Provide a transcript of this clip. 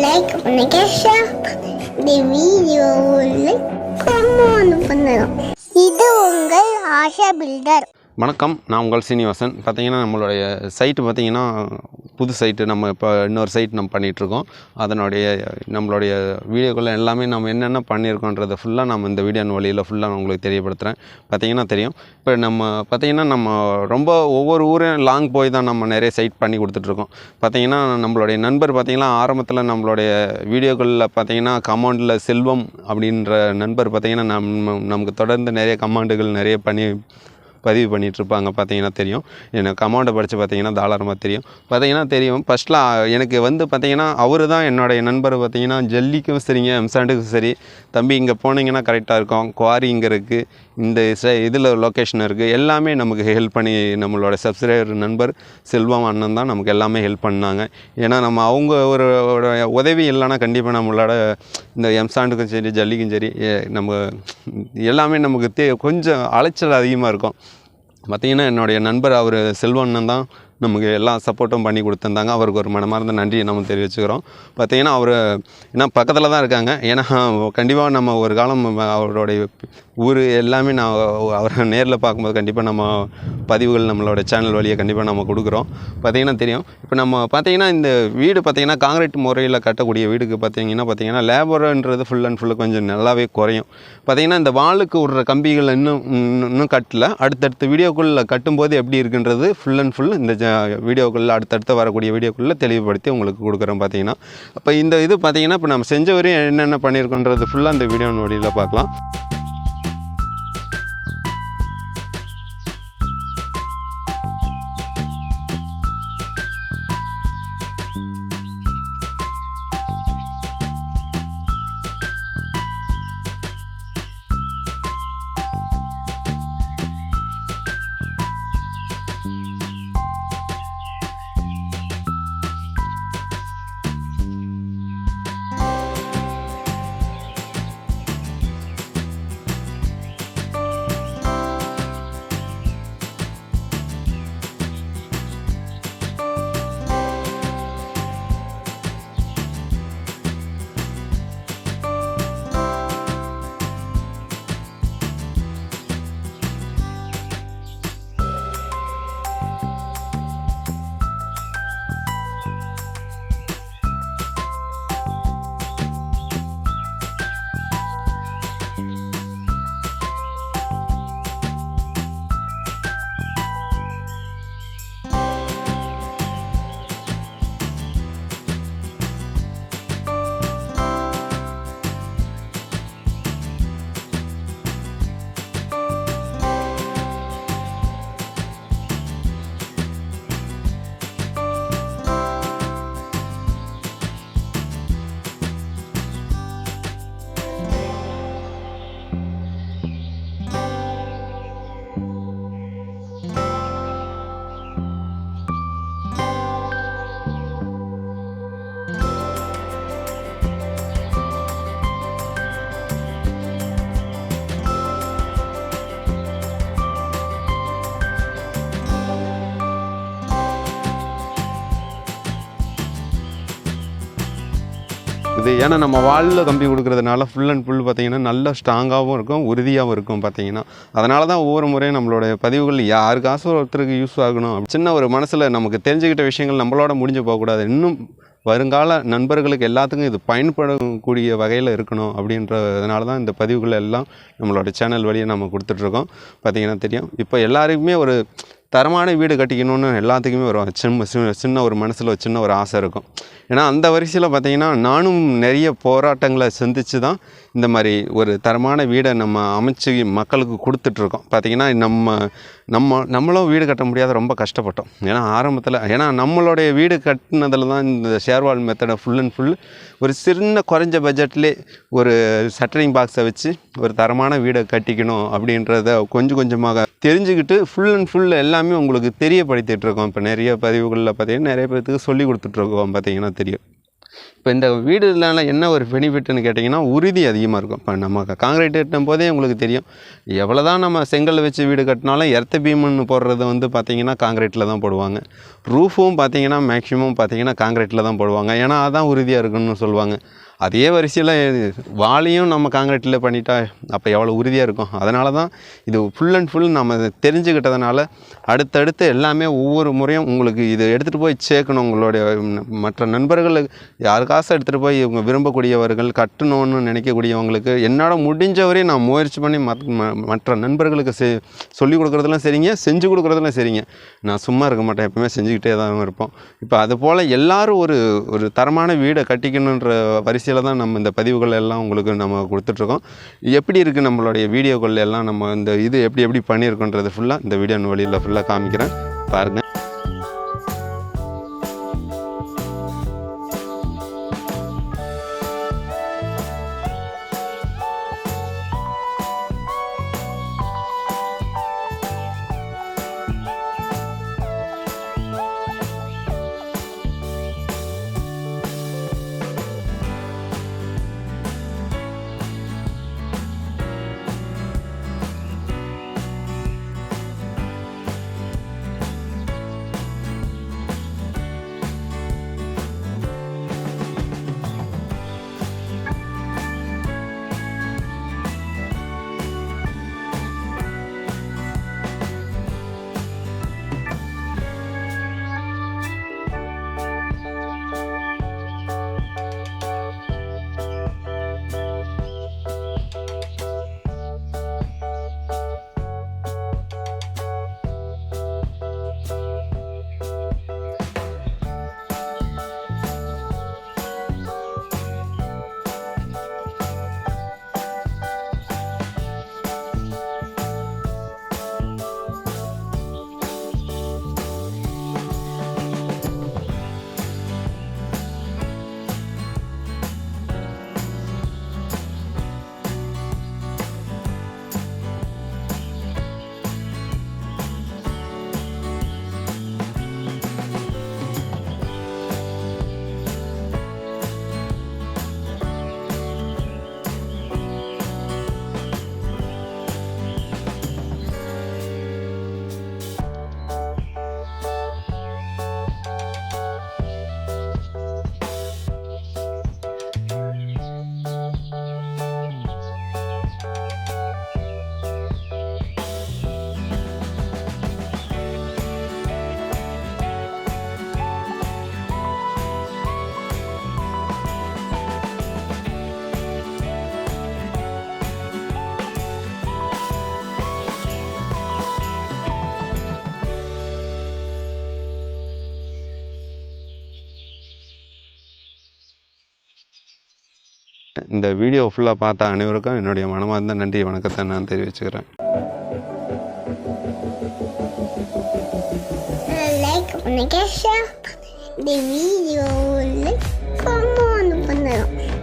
Like பண்ணுங்க, share பண்ணுங்க. இந்த வீடியோவை லைக் கமெண்ட் பண்ணுங்க. இது உங்கள் ஆஷா பில்டர். வணக்கம், நான் உங்கள் சீனிவாசன். பார்த்திங்கன்னா நம்மளுடைய சைட்டு பார்த்திங்கன்னா புது சைட்டு. நம்ம இப்போ இன்னொரு சைட் நம்ம பண்ணிகிட்ருக்கோம். நம்மளுடைய வீடியோக்குள்ளே எல்லாமே நம்ம என்னென்ன பண்ணியிருக்கோன்றதை ஃபுல்லாக நம்ம இந்த வீடியோ வழியில் ஃபுல்லாக நான் உங்களுக்கு தெரியப்படுத்துகிறேன். பார்த்திங்கன்னா தெரியும், இப்போ நம்ம ரொம்ப ஒவ்வொரு ஊரும் லாங் போய் தான் நம்ம நிறைய சைட் பண்ணி கொடுத்துட்ருக்கோம். பார்த்திங்கன்னா நம்மளுடைய நண்பர் பார்த்திங்கன்னா ஆரம்பத்தில் நம்மளுடைய வீடியோக்களில் பார்த்திங்கன்னா கமெண்டில் செல்வம் அப்படின்ற நண்பர் பார்த்திங்கன்னா நமக்கு தொடர்ந்து நிறைய கமெண்டுகள் நிறைய பதிவு பண்ணிகிட்ருப்பாங்க. பார்த்தீங்கன்னா தெரியும், எனக்கு கமெண்டை படித்து பார்த்தீங்கன்னா தாராளமாக தெரியும். ஃபஸ்ட்டில் எனக்கு பார்த்தீங்கன்னா அவர் தான் என்னுடைய நண்பர். பார்த்தீங்கன்னா ஜல்லிக்கும் சரிங்க, எம்சாண்டுக்கும் சரி, தம்பி இங்கே போனீங்கன்னா கரெக்டாக இருக்கும், குவாரி இங்கே இருக்குது, இந்த இதில் லொக்கேஷன் இருக்குது, எல்லாமே நமக்கு ஹெல்ப் பண்ணி நம்மளோட சப்ஸ்கிரைபர் நண்பர் செல்வம் அண்ணன் தான் நமக்கு எல்லாமே ஹெல்ப் பண்ணாங்க. ஏன்னா அவங்க ஒரு உதவி இல்லைன்னா கண்டிப்பாக நம்மளோட இந்த எம்சாண்டுக்கும் சரி ஜல்லிக்கும் சரி நம்ம எல்லாமே நமக்கு கொஞ்சம் அலைச்சல் அதிகமாக இருக்கும். பார்த்திங்கன்னா என்னுடைய நண்பர் அவர் செல்வண்ணன் தான் நமக்கு எல்லா சப்போர்ட்டும் பண்ணி கொடுத்துருந்தாங்க. அவருக்கு ஒரு மனமார்ந்த நன்றியை நம்ம தெரிவிச்சுக்கிறோம். பார்த்திங்கன்னா அவர் ஏன்னா பக்கத்தில் தான் இருக்காங்க. ஏன்னா கண்டிப்பாக நம்ம ஒரு காலம் அவருடைய ஊர் எல்லாமே நான் அவரை நேரில் பார்க்கும்போது கண்டிப்பாக நம்ம பதிவுகள் நம்மளோட சேனல் வழியை கண்டிப்பாக நம்ம கொடுக்குறோம். பார்த்திங்கன்னா தெரியும், இப்போ நம்ம பார்த்திங்கன்னா இந்த வீடு பார்த்திங்கன்னா காங்கிரீட் முறையில் கட்டக்கூடிய வீடுக்கு பார்த்திங்கன்னா லேபர்ன்றது ஃபுல் அண்ட் ஃபுல்லு கொஞ்சம் நல்லாவே குறையும். பார்த்திங்கன்னா இந்த வாளுக்கு விடுற கம்பிகள் இன்னும் கட்டல. அடுத்தடுத்த வீடியோக்குள்ளே கட்டும்போது எப்படி இருக்குன்றது ஃபுல் அண்ட் ஃபுல் இந்த வீடியோக்குள்ளே அடுத்தடுத்து வரக்கூடிய வீடியோக்குள்ளே தெளிவுபடுத்தி உங்களுக்கு கொடுக்குறோம். பார்த்திங்கன்னா அப்போ இந்த இது பார்த்திங்கன்னா இப்போ நம்ம செஞ்ச வரையும் என்னென்ன பண்ணியிருக்கோன்றது ஃபுல்லாக இந்த வீடியோ வழியில் பார்க்கலாம். இது ஏன்னா நம்ம வாலில் கம்பி கொடுக்குறதுனால ஃபுல் அண்ட் ஃபுல் பார்த்திங்கன்னா நல்ல ஸ்ட்ராங்காகவும் இருக்கும், உறுதியாகவும் இருக்கும். பார்த்திங்கன்னா அதனால தான் ஒவ்வொரு முறையும் நம்மளோட பதிவுகள் யாருக்காச்சும் ஒருத்தருக்கு யூஸ் ஆகணும், சின்ன ஒரு மனசில் நமக்கு தெரிஞ்சுக்கிட்ட விஷயங்கள் நம்மளோட முடிஞ்சு போகக்கூடாது, இன்னும் வருங்கால நண்பர்களுக்கு எல்லாத்துக்கும் இது பயன்படக்கூடிய வகையில் இருக்கணும் அப்படின்றதுனால தான் இந்த பதிவுகள் எல்லாம் நம்மளோட சேனல் வழியை நம்ம கொடுத்துட்ருக்கோம். பார்த்திங்கன்னா தெரியும், இப்போ எல்லாருக்குமே ஒரு தரமான வீடு கட்டிக்கணும்னு எல்லாத்துக்குமே ஒரு சின்ன ஒரு மனசில் ஒரு சின்ன ஒரு ஆசை இருக்கும். ஏன்னா அந்த வரிசையில் பார்த்திங்கன்னா நானும் நிறைய போராட்டங்களை சந்தித்து தான் இந்த மாதிரி ஒரு தரமான வீடை நம்ம அமைச்சு மக்களுக்கு கொடுத்துட்ருக்கோம். பார்த்திங்கன்னா நம்மளும் வீடு கட்ட முடியாத ரொம்ப கஷ்டப்பட்டோம். ஏன்னா ஆரம்பத்தில் நம்மளுடைய வீடு கட்டினதில் தான் இந்த ஷேர்வால் மெத்தடை ஃபுல் அண்ட் ஃபுல் ஒரு சின்ன குறைஞ்ச பட்ஜெட்லேயே ஒரு ஷட்டரிங் பாக்ஸை வச்சு ஒரு தரமான வீடை கட்டிக்கணும் அப்படின்றத கொஞ்சம் கொஞ்சமாக தெரிஞ்சுக்கிட்டு ஃபுல் அண்ட் ஃபுல் எல்லாமே உங்களுக்கு தெரியப்படுத்திகிட்ருக்கோம். இப்போ நிறைய பதிவுகளில் பார்த்திங்கன்னா நிறைய பேர்த்துக்கு சொல்லி கொடுத்துட்ருக்கோம். பார்த்திங்கன்னா தெரியும், இப்போ இந்த வீடுனால என்ன ஒரு பெனிஃபிட்னு கேட்டிங்கன்னா உறுதி அதிகமாக இருக்கும். இப்போ நம்ம காங்கிரீட் கட்டும் போதே உங்களுக்கு தெரியும், எவ்வளோ தான் நம்ம செங்கல் வச்சு வீடு கட்டினாலும் எர்த்த பீம்னு போடுறது வந்து பார்த்திங்கன்னா காங்கிரீட்டில் தான் போடுவாங்க. ரூஃபும் பார்த்திங்கன்னா மேக்ஸிமம் பார்த்திங்கன்னா காங்கிரீட்டில் தான் போடுவாங்க. ஏன்னா அதான் உறுதியாக இருக்குன்னு சொல்லுவாங்க. அதே வரிசையில் வாலியும் நம்ம காங்கிரீட்டில் பண்ணிட்டா அப்போ எவ்வளோ உறுதியாக இருக்கும். அதனால தான் இது ஃபுல் அண்ட் ஃபுல் நம்ம தெரிஞ்சுக்கிட்டதுனால அடுத்தடுத்து எல்லாமே ஒவ்வொரு முறையும் உங்களுக்கு இது எடுத்துகிட்டு போய் சேர்க்கணும். உங்களுடைய மற்ற நண்பர்கள் யாருக்காசு எடுத்துகிட்டு போய் இவங்க விரும்பக்கூடியவர்கள் கட்டணும்னு நினைக்கக்கூடியவங்களுக்கு என்னோட முடிஞ்சவரையும் நான் முயற்சி பண்ணி மற்ற நண்பர்களுக்கு சொல்லிக் கொடுக்குறதுலாம் சரிங்க, செஞ்சு கொடுக்குறதுலாம் சரிங்க. நான் சும்மா இருக்க மாட்டேன், எப்பவுமே செஞ்சுக்கிட்டே தான் இருப்போம். இப்போ அதுபோல் எல்லோரும் ஒரு தரமான வீடை கட்டிக்கணுன்ற வரிசையில் தான் நம்ம இந்த பதிவுகள் எல்லாம் உங்களுக்கு நம்ம கொடுத்துட்ருக்கோம். எப்படி இருக்குது நம்மளுடைய வீடியோக்கள் எல்லாம் நம்ம இந்த இது எப்படி பண்ணியிருக்கோன்றது ஃபுல்லாக இந்த வீடியோ வழியில் ஃபுல்லாக காமிக்கிறேன், பாருங்கள். இந்த வீடியோ ஃபுல்லாக பார்த்த அனைவருக்கும் என்னுடைய மனமார்ந்த நன்றி வணக்கத்தை நான் தெரிவிச்சுக்கிறேன். லைக் பண்ணுங்க, ஷேர் பண்ணுங்க, இந்த வீடியோவில் கமெண்ட் பண்ணுங்க.